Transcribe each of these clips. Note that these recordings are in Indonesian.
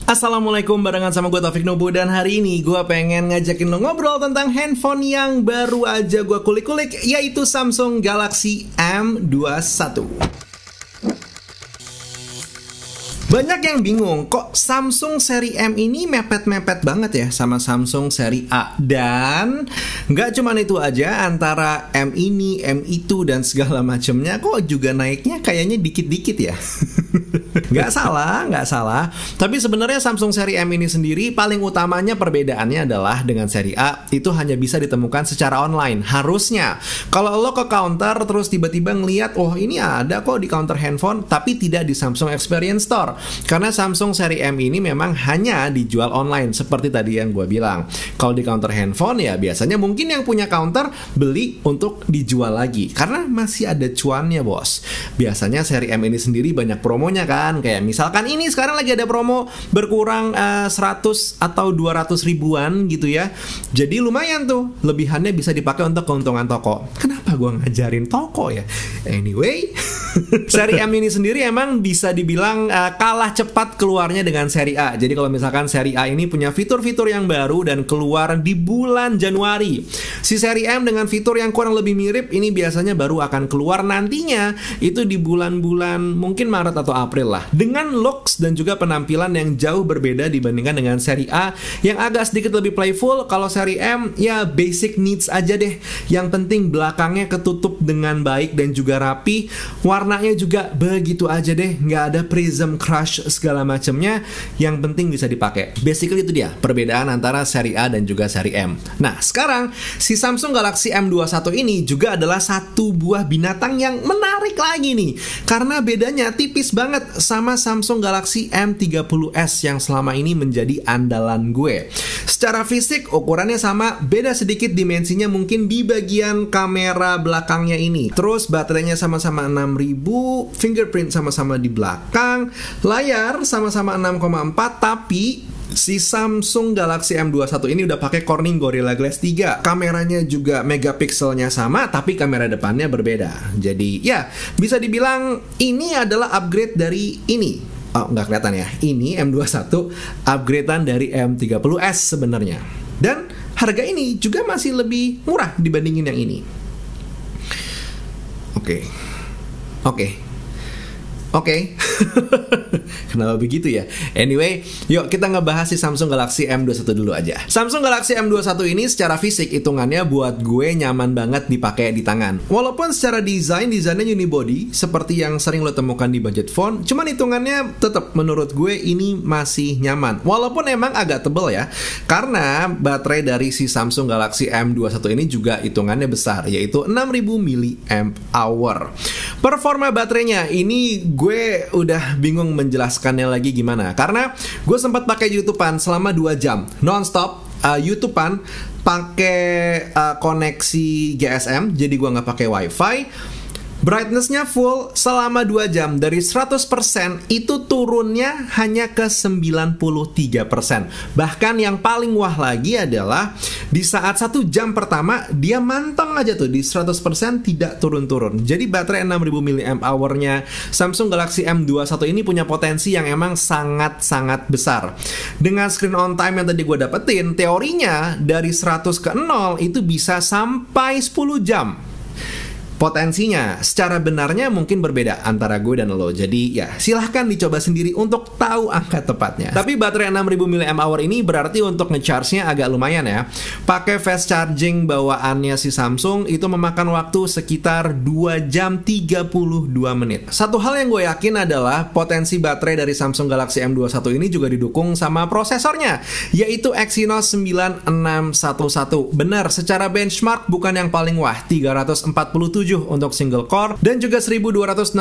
Assalamualaikum, barengan sama gue Taufik Nubu. Dan hari ini gue pengen ngajakin lo ngobrol tentang handphone yang baru aja gue kulik-kulik, yaitu Samsung Galaxy M21. Banyak yang bingung, kok Samsung seri M ini mepet-mepet banget ya sama Samsung seri A. Dan nggak cuma itu aja, antara M ini, M itu, dan segala macamnya kok juga naiknya kayaknya dikit-dikit ya. Nggak salah. Tapi sebenarnya Samsung seri M ini sendiri paling utamanya perbedaannya adalah dengan seri A itu hanya bisa ditemukan secara online. Harusnya kalau lo ke counter terus tiba-tiba ngeliat, oh ini ada kok di counter handphone, tapi tidak di Samsung Experience Store. Karena Samsung seri M ini memang hanya dijual online seperti tadi yang gue bilang. Kalau di counter handphone ya biasanya mungkin yang punya counter beli untuk dijual lagi karena masih ada cuannya, bos. Biasanya seri M ini sendiri banyak promonya kan. Kayak misalkan ini sekarang lagi ada promo berkurang 100 atau 200 ribuan gitu ya. Jadi lumayan tuh, lebihannya bisa dipakai untuk keuntungan toko. Kenapa gue ngajarin toko ya? Anyway, seri M ini sendiri emang bisa dibilang kalah cepat keluarnya dengan seri A. Jadi kalau misalkan seri A ini punya fitur-fitur yang baru dan keluar di bulan Januari, si seri M dengan fitur yang kurang lebih mirip ini biasanya baru akan keluar nantinya itu di bulan-bulan mungkin Maret atau April lah, dengan looks dan juga penampilan yang jauh berbeda dibandingkan dengan seri A yang agak sedikit lebih playful. Kalau seri M ya basic needs aja deh, yang penting belakangnya ketutup dengan baik dan juga rapi, warnanya juga begitu aja deh, nggak ada prism crush segala macamnya, yang penting bisa dipakai. Basically itu dia perbedaan antara seri A dan juga seri M. Nah sekarang si Samsung Galaxy M21 ini juga adalah satu buah binatang yang menarik lagi nih, karena bedanya tipis banget sama Samsung Galaxy M30s yang selama ini menjadi andalan gue. Secara fisik ukurannya sama, beda sedikit dimensinya mungkin di bagian kamera belakangnya ini. Terus baterainya sama-sama 6000, fingerprint sama-sama di belakang, layar sama-sama 6,4, tapi si Samsung Galaxy M21 ini udah pakai Corning Gorilla Glass 3. Kameranya juga megapikselnya sama, tapi kamera depannya berbeda. Jadi ya, bisa dibilang ini adalah upgrade dari ini. Oh, nggak kelihatan ya. Ini M21 upgradean dari M30s sebenarnya. Dan harga ini juga masih lebih murah dibandingin yang ini. Oke. Kenapa begitu ya? Anyway, yuk kita ngebahas si Samsung Galaxy M21 dulu aja. Samsung Galaxy M21 ini secara fisik hitungannya buat gue nyaman banget dipakai di tangan. Walaupun secara desainnya unibody seperti yang sering lo temukan di budget phone, cuman hitungannya tetap menurut gue ini masih nyaman. Walaupun emang agak tebel ya, karena baterai dari si Samsung Galaxy M21 ini juga hitungannya besar, yaitu 6000 mAh. Performa baterainya ini gue udah bingung menjelaskannya lagi gimana, karena gue sempat pakai YouTubean selama 2 jam nonstop. YouTubean pakai koneksi GSM, jadi gue nggak pakai WiFi. Brightness-nya full selama 2 jam. Dari 100% itu turunnya hanya ke 93%. Bahkan yang paling wah lagi adalah di saat 1 jam pertama dia manteng aja tuh di 100%, tidak turun-turun. Jadi baterai 6000 mAh-nya Samsung Galaxy M21 ini punya potensi yang emang sangat-sangat besar. Dengan screen on time yang tadi gue dapetin, teorinya dari 100 ke 0 itu bisa sampai 10 jam. Potensinya, secara benarnya mungkin berbeda antara gue dan lo. Jadi ya silahkan dicoba sendiri untuk tahu angka tepatnya. Tapi baterai 6000 mAh ini berarti untuk ngecharge-nya agak lumayan ya. Pakai fast charging bawaannya si Samsung itu memakan waktu sekitar 2 jam 32 menit. Satu hal yang gue yakin adalah potensi baterai dari Samsung Galaxy M21 ini juga didukung sama prosesornya, yaitu Exynos 9611. Benar, secara benchmark bukan yang paling wah, 347 untuk single core dan juga 1268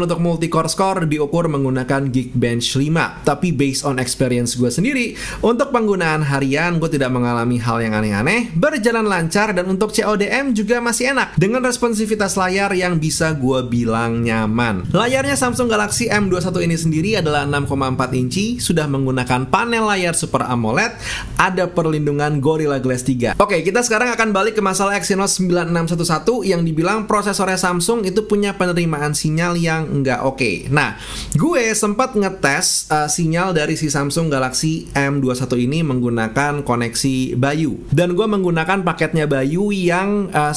untuk multi core score diukur menggunakan Geekbench 5. Tapi based on experience gue sendiri, untuk penggunaan harian gue tidak mengalami hal yang aneh-aneh, berjalan lancar, dan untuk CODM juga masih enak dengan responsivitas layar yang bisa gue bilang nyaman. Layarnya Samsung Galaxy M21 ini sendiri adalah 6,4 inci, sudah menggunakan panel layar Super AMOLED, ada perlindungan Gorilla Glass 3. Oke, kita sekarang akan balik ke masalah Exynos 9611 yang dibilang bilang prosesornya Samsung itu punya penerimaan sinyal yang nggak oke. Nah, gue sempat ngetes sinyal dari si Samsung Galaxy M21 ini menggunakan koneksi Bayu. Dan gue menggunakan paketnya Bayu yang 1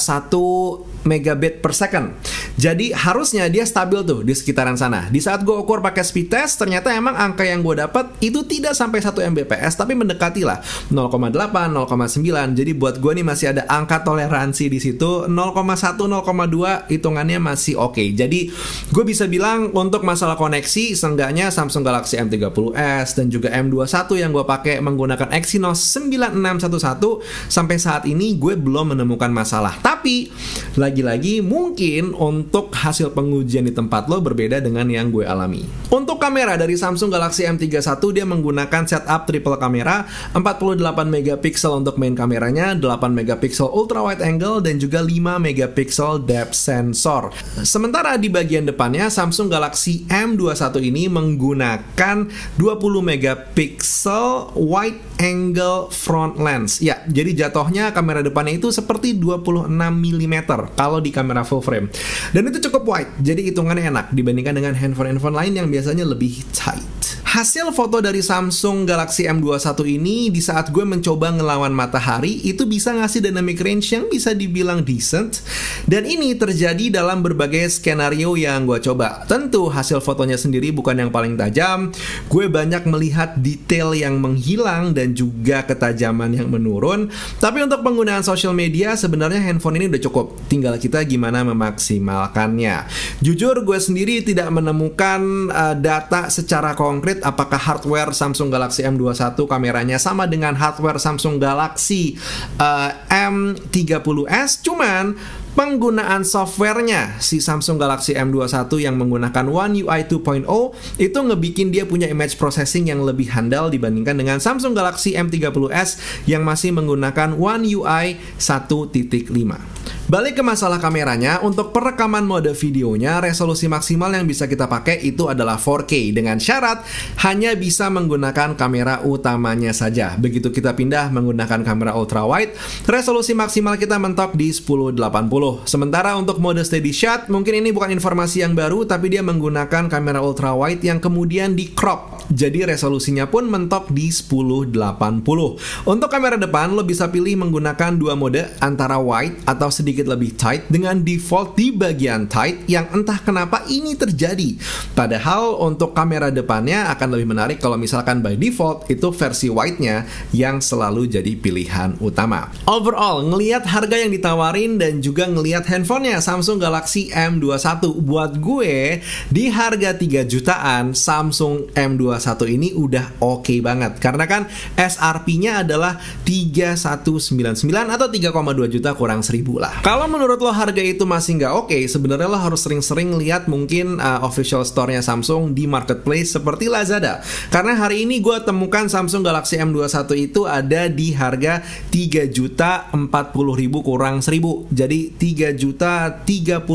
megabit per second. Jadi harusnya dia stabil tuh di sekitaran sana. Di saat gue ukur pakai speed test, ternyata emang angka yang gue dapat itu tidak sampai 1 Mbps, tapi mendekati lah 0,8, 0,9. Jadi buat gue nih masih ada angka toleransi di situ. 0,1, 0,2 hitungannya masih oke. Jadi gue bisa bilang untuk masalah koneksi, seenggaknya Samsung Galaxy M30s dan juga M21 yang gue pakai menggunakan Exynos 9611 sampai saat ini gue belum menemukan masalah. Tapi lagi-lagi mungkin untuk hasil pengujian di tempat lo berbeda dengan yang gue alami. Untuk kamera dari Samsung Galaxy M31, dia menggunakan setup triple kamera, 48 megapiksel untuk main kameranya, 8 megapiksel ultra wide angle, dan juga 5 megapiksel depth sensor. Sementara di bagian depannya, Samsung Galaxy M21 ini menggunakan 20 megapiksel wide angle front lens. Ya, jadi jatuhnya kamera depannya itu seperti 26 mm kalau di kamera full frame. Dan itu cukup wide, jadi hitungannya enak dibandingkan dengan handphone-handphone lain yang biasanya lebih tight. Hasil foto dari Samsung Galaxy M21 ini di saat gue mencoba ngelawan matahari itu bisa ngasih dynamic range yang bisa dibilang decent. Dan ini terjadi dalam berbagai skenario yang gue coba. Tentu hasil fotonya sendiri bukan yang paling tajam. Gue banyak melihat detail yang menghilang dan juga ketajaman yang menurun. Tapi untuk penggunaan social media sebenarnya handphone ini udah cukup. Tinggal kita gimana memaksimalkannya. Jujur gue sendiri tidak menemukan data secara konkret apakah hardware Samsung Galaxy M21 kameranya sama dengan hardware Samsung Galaxy M30s. Cuman penggunaan softwarenya si Samsung Galaxy M21 yang menggunakan One UI 2.0 itu ngebikin dia punya image processing yang lebih handal dibandingkan dengan Samsung Galaxy M30s yang masih menggunakan One UI 1.5. Balik ke masalah kameranya, untuk perekaman mode videonya, resolusi maksimal yang bisa kita pakai itu adalah 4K dengan syarat hanya bisa menggunakan kamera utamanya saja. Begitu kita pindah menggunakan kamera ultrawide, resolusi maksimal kita mentok di 1080. Sementara untuk mode steady shot, mungkin ini bukan informasi yang baru, tapi dia menggunakan kamera ultrawide yang kemudian di crop. Jadi resolusinya pun mentok di 1080. Untuk kamera depan, lo bisa pilih menggunakan dua mode antara wide atau sedikit lebih tight dengan default di bagian tight yang entah kenapa ini terjadi. Padahal untuk kamera depannya akan lebih menarik kalau misalkan by default itu versi wide-nya yang selalu jadi pilihan utama. Overall, ngelihat harga yang ditawarin dan juga ngelihat handphonenya Samsung Galaxy M21, buat gue di harga 3 jutaan Samsung M21 ini udah oke banget. Karena kan SRP-nya adalah 3199 atau 3,2 juta kurang 1000 lah. Kalau menurut lo harga itu masih nggak oke, sebenarnya lo harus sering-sering lihat mungkin official store-nya Samsung di marketplace seperti Lazada. Karena hari ini gue temukan Samsung Galaxy M21 itu ada di harga 3.040.000 kurang 1000. Jadi 3.039.000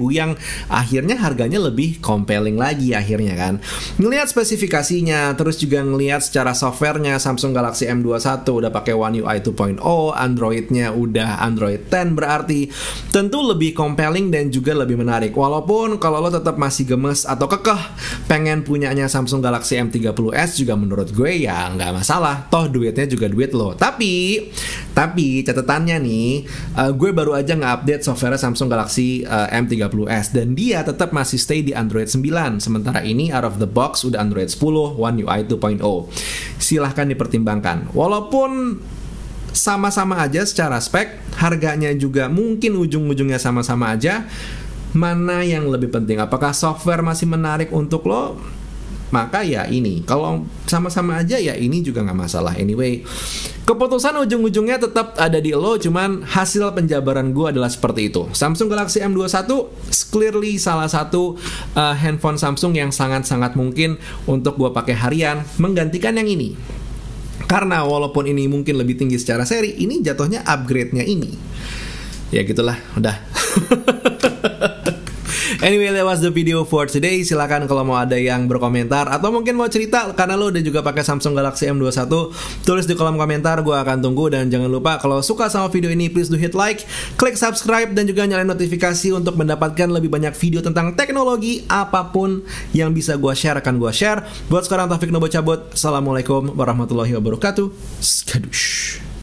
yang akhirnya harganya lebih compelling lagi akhirnya kan. Ngelihat spesifikasinya, terus juga ngelihat secara softwarenya Samsung Galaxy M21 udah pakai One UI 2.0, Android-nya udah Android 10 berarti tentu lebih compelling dan juga lebih menarik. Walaupun kalau lo tetap masih gemes atau kekeh pengen punyanya Samsung Galaxy M30s juga menurut gue ya nggak masalah. Toh duitnya juga duit lo. Tapi catatannya nih, gue baru aja nge-update software Samsung Galaxy M30s dan dia tetap masih stay di Android 9. Sementara ini out of the box udah Android 10 One UI 2.0. Silahkan dipertimbangkan. Walaupun sama-sama aja secara spek, harganya juga mungkin ujung-ujungnya sama-sama aja. Mana yang lebih penting? Apakah software masih menarik untuk lo? Maka ya ini. Kalau sama-sama aja ya ini juga nggak masalah. Anyway, keputusan ujung-ujungnya tetap ada di lo. Cuman hasil penjabaran gue adalah seperti itu. Samsung Galaxy M21 clearly salah satu handphone Samsung yang sangat-sangat mungkin untuk gue pakai harian, menggantikan yang ini. Karena walaupun ini mungkin lebih tinggi secara seri, ini jatuhnya upgrade-nya ini. Ya gitulah, udah. Anyway, that was the video for today. Silakan kalau mau ada yang berkomentar atau mungkin mau cerita karena lo udah juga pakai Samsung Galaxy M21, tulis di kolom komentar, gue akan tunggu. Dan jangan lupa kalau suka sama video ini, please do hit like, klik subscribe, dan juga nyalain notifikasi untuk mendapatkan lebih banyak video tentang teknologi. Apapun yang bisa gue share akan gue share. Buat sekarang Taufik Nobo cabut. Assalamualaikum warahmatullahi wabarakatuh. Skadush.